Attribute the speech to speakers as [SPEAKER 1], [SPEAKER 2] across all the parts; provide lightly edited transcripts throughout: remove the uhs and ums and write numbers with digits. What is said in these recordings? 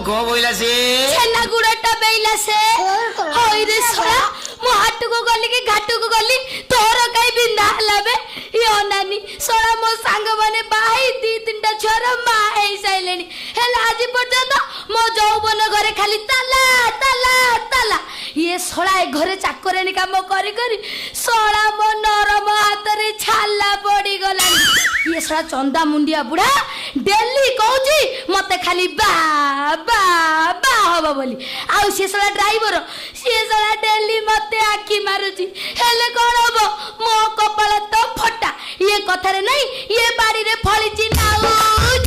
[SPEAKER 1] को बोइला से
[SPEAKER 2] छेना गुड़टा बेइला से होई रे सोला मु हाट को गली के घाट को गली तोर काई बिंदा हलाबे यो नानी सोला मो संग माने बाही दी तीनटा छोर मा हेई साइलेनी हेला आज पर्यंत मो जौबन घरे खाली ताला ताला ताला ये सोला ए घरे चाकरेनी काम करी करी सोला मो नरम हाथ रे छाला पड़ी गलानी ये सोला चंदा मुंडिया बुढ़ा डेली कहूची मते खाली बा बा बा हबो बोली आउ से सोला ड्राइवर से सोला डेली मते आखी मारुची हेले कोन हबो मो कपाल तो फटा ये कथा रे नहीं ये बाड़ी रे फळीची नाउ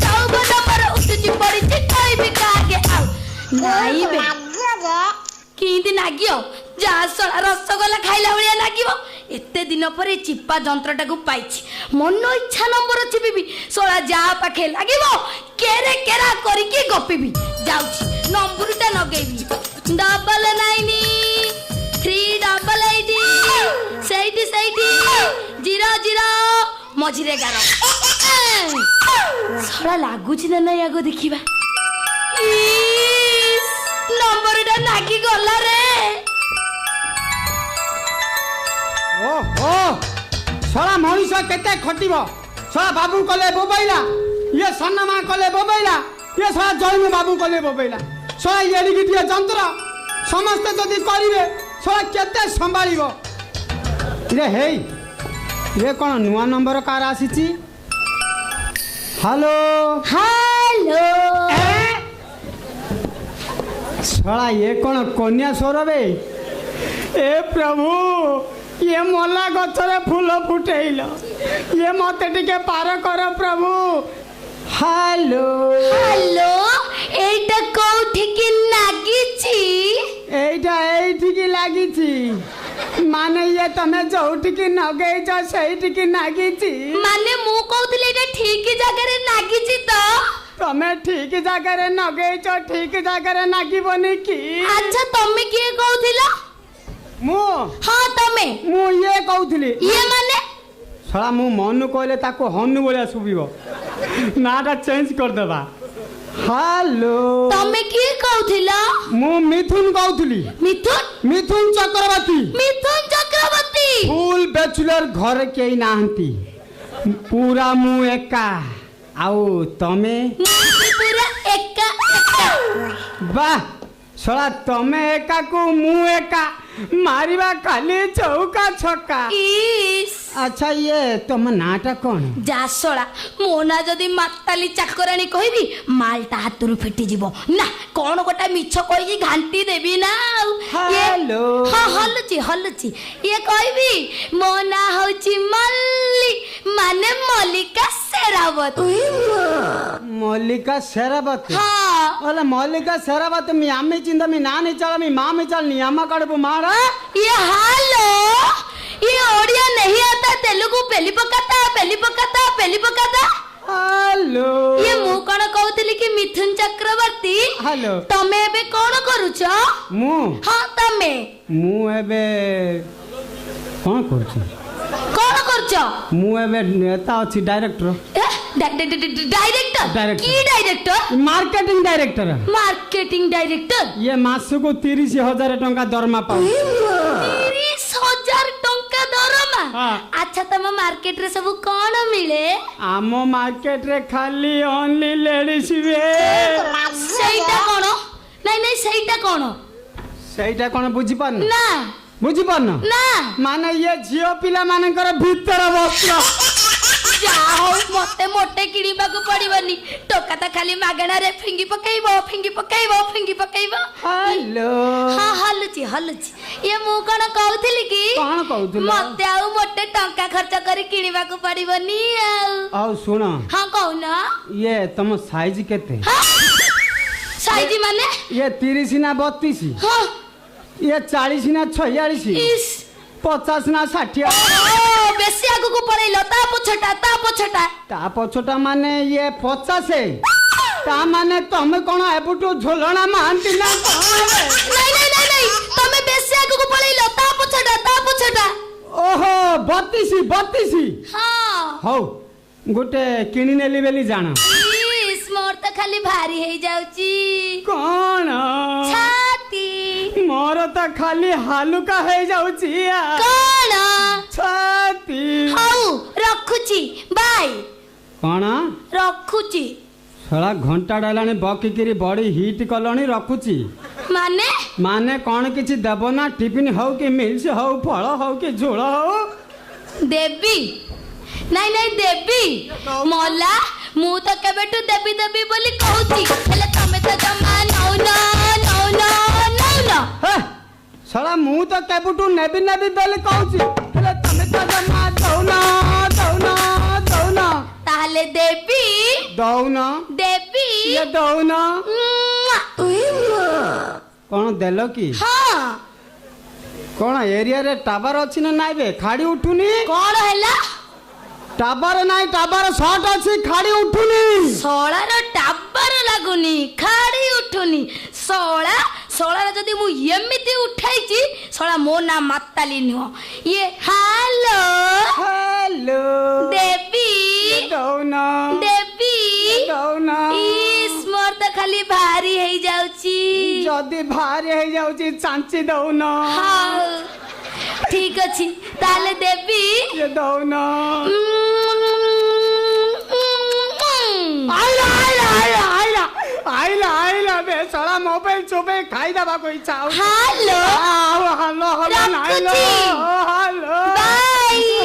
[SPEAKER 2] चौबन पर उठुची पड़ीची कोई भी कागे आउ नाही बे किंदी नागियो जा सोला रसगोला खाइला भलिया नागिबो एते दिन पर चिप्पा जंत्रटा को पाइछि मन इच्छा नंबर चिपिबी सोला जा पाखे लागिबो केरे केरा करी के गपिबी जाउछि नंबरटा नगेबी 9938 ସେଇଠି 00 ମଝିରେ 11 सोला लागुछि ना नहीं आगो देखिबा नंबरटा नागी गला रे
[SPEAKER 3] ओहो सोला मनीष केते खटिबो सोला बाबू कले बोबैला ये सन्नमा कले बोबैला ये सोला जयनु बाबू कले बोबैला सोला येली गिटिया जंत्र समस्त जदी करिवे सोला केते संभाळिबो रे हेई ये कोन नुवा नंबर कार आसीची हेलो
[SPEAKER 2] हेलो
[SPEAKER 3] सोला ये कोन कन्या स्वरबे ए प्रभु ये मला गछरे फूल फुटेइल ये मते टिके पार कर प्रभु हेलो
[SPEAKER 2] हेलो एटा कोठी की नागिची
[SPEAKER 3] एठी की लागिची माने ये तमे जोठी की नगेइछ सेठी की नागिची
[SPEAKER 2] माने मु कहउतले एटा ठीक जगह रे नागिची तो
[SPEAKER 3] तमे ठीक जगह रे नगेइछ ठीक जगह रे नागिबनी की
[SPEAKER 2] अच्छा तमे के कहउथिला
[SPEAKER 3] मु
[SPEAKER 2] हां तमे
[SPEAKER 3] मु ये कहउथली
[SPEAKER 2] ये माने
[SPEAKER 3] सला मु मनु कहले ताको हनु बोलिया सुबिबो नाटा चेंज कर देबा हेलो
[SPEAKER 2] तमे के कहउथिला
[SPEAKER 3] मु मिथुन कहउथली मिथुन चक्रवर्ती फुल बैचलर घर केई नाहंती पूरा मु एका आउ तमे
[SPEAKER 2] पूरा एका
[SPEAKER 3] वाह सला तमे एका को मु एका मारिबा खाली चौका छक्का
[SPEAKER 2] इस
[SPEAKER 3] अच्छा ये तुम नाटा कौन
[SPEAKER 2] जासोला मोना जदी माताली चाकरानी कहबी मालटा हाथरू फेटी जीवो ना कोन गोटा मिछ कहि घांटी देबी ना
[SPEAKER 3] हेलो
[SPEAKER 2] हां हल्लुची ये कहबी मोना होची मल्ली माने मल्लिका शेरावत
[SPEAKER 3] मल्लिका शेरावत
[SPEAKER 2] हां
[SPEAKER 3] ओला मल्लिका शेरावत मी आम्मी चिंदा मी नानी चल मी मामी चल नी अम्मा कड़पु मारा
[SPEAKER 2] ये हेलो ये ओडिया नहीं आता तेलुगु पेली पकाता
[SPEAKER 3] हेलो
[SPEAKER 2] ये मु कोन कहउतली कि मिथुन चक्रवर्ती
[SPEAKER 3] हेलो
[SPEAKER 2] तमे एबे कोन करूछ
[SPEAKER 3] मु
[SPEAKER 2] हां तमे
[SPEAKER 3] मु एबे कोन करछ
[SPEAKER 2] कोन करछ
[SPEAKER 3] मु एबे नेता अछि डायरेक्टर
[SPEAKER 2] डायरेक्टर की डायरेक्टर मार्केटिंग डायरेक्टर
[SPEAKER 3] ये मास को 30,000 टंका दरमा पाउ
[SPEAKER 2] 30,000 टंका दरमा अच्छा तम मार्केट रे सब कोन मिले
[SPEAKER 3] आमो मार्केट रे खाली ओनली लेडीज वे
[SPEAKER 2] सेटा कोन नहीं सेटा कोन बुझी पान ना माने ये झियो पिला मानकर भीतर वस्त्र जाओ मते मोटे किणीबा को पड़िबनी टोका त खाली मागणा रे फिंगी पकाइबो
[SPEAKER 3] हेलो
[SPEAKER 2] हां हल्लुची ये मु कोन कहउथली कि मते आउ मोटे टंका खर्च करी किणीबा को पड़िबनी
[SPEAKER 3] आउ सुनो
[SPEAKER 2] हां कहूना
[SPEAKER 3] ये तुम साइज केते
[SPEAKER 2] साइज माने
[SPEAKER 3] ये 30 ना 32
[SPEAKER 2] हां
[SPEAKER 3] ये 40 ना 46 50 ना 60
[SPEAKER 2] बेसी आगु को पड़ैलो ता
[SPEAKER 3] पछटा माने ये 50 है ता माने तुम कोन एबुटो झोलना मानती ना
[SPEAKER 2] नहीं तमे बेसी आगु को पड़ैलो ता पछटा
[SPEAKER 3] ओहो 32
[SPEAKER 2] हां
[SPEAKER 3] हो गोटे किनी नेली बेली जाना
[SPEAKER 2] इस मोर त खाली भारी हे जाउची
[SPEAKER 3] कोन ଖାଲି ହାଲୁକା ହେଇଯାଉଛି
[SPEAKER 2] କଣ?
[SPEAKER 3] ଛାତି।
[SPEAKER 2] ହଉ ରଖୁଛି, ବାଇ।
[SPEAKER 3] କଣ
[SPEAKER 2] ରଖୁଛି
[SPEAKER 3] ଶଳା ଘଣ୍ଟାଟା ହେଲାଣି ବକିକିରି ବଡି ହିଟ୍ କଲଣି ରଖୁଛି
[SPEAKER 2] ମାନେ?
[SPEAKER 3] ମାନେ କଣ କିଛି ଦେବ ନା? ଟିଫିନ ହଉ କି ମିଲ୍ସ ହଉ, ଫଳ ହଉ କି ଝୋଳ ହଉ?
[SPEAKER 2] ଦେବି? ନାଇଁ ନାଇଁ ଦେବି। ମଲା ମୁଁ ତ କେବେଠୁ ଦେବି ଦେବି ବୋଲି କହୁଛି, ହେଲେ ତମେ ତ ଜମା ନଉନ ନଉନ ନଉନ।
[SPEAKER 3] ଶଳା ମୁଁ ତ କେବେଠୁ ନେବି ନେବି ବୋଲି କହୁଛି, ହେଲେ ତମେ ତ ଜମା ଦଉନ ଦଉନ ଦଉନ।
[SPEAKER 2] ତାହେଲେ ଦେବି?
[SPEAKER 3] ଦଉନ।
[SPEAKER 2] ଦେବି?
[SPEAKER 3] ଦଉନ। କଣ ଦେଲ କି?
[SPEAKER 2] ହଁ।
[SPEAKER 3] କଣ ଏରିଆରେ ଟାୱାର ଅଛି ନା ନାଇଁ ବେ? ଖାଡ଼ି ଉଠୁନି।
[SPEAKER 2] କଣ ହେଲା?
[SPEAKER 3] ଟାୱାର ନାଇଁ, ଟାୱାର ସର୍ଟ ଅଛି, ଖାଡ଼ି ଉଠୁନି।
[SPEAKER 2] ଶଳାର ଟାୱାର ଲାଗୁନି, ଖାଡ଼ି ଉଠୁନି। ଶଳାର ଯଦି ମୁଁ ଏମିତି ଉଠାଇଛି, ଶଳା ମୋ ନା ମାତାଲି ନୁହଁ ଇଏ। Hello
[SPEAKER 3] hello.
[SPEAKER 2] ଦେବି?
[SPEAKER 3] ଦଉନ।
[SPEAKER 2] ଦେବି?
[SPEAKER 3] ଦଉନ।
[SPEAKER 2] ଇସ୍ ମୋର ତ ଖାଲି ଭାରି ହେଇଯାଉଛି।
[SPEAKER 3] ଯଦି ଭାରି ହେଇଯାଉଛି ଚାଞ୍ଚି ଦଉନ।
[SPEAKER 2] ହଉ ଠିକ ଅଛି, ତାହେଲେ ଦେବି?
[SPEAKER 3] ଦଉନ। ଆଇଲା ବେ ଶଳା ମୋବାଇଲ ଚୋବେଇ ଖାଇଦବାକୁ ଇଚ୍ଛା ହଉଛି।
[SPEAKER 2] ହାଲୋ
[SPEAKER 3] ହାଲୋ ହାଲୋ ହାଲୋ
[SPEAKER 2] ରଖୁଛି।
[SPEAKER 3] ହାଲୋ।
[SPEAKER 2] ବାଇ।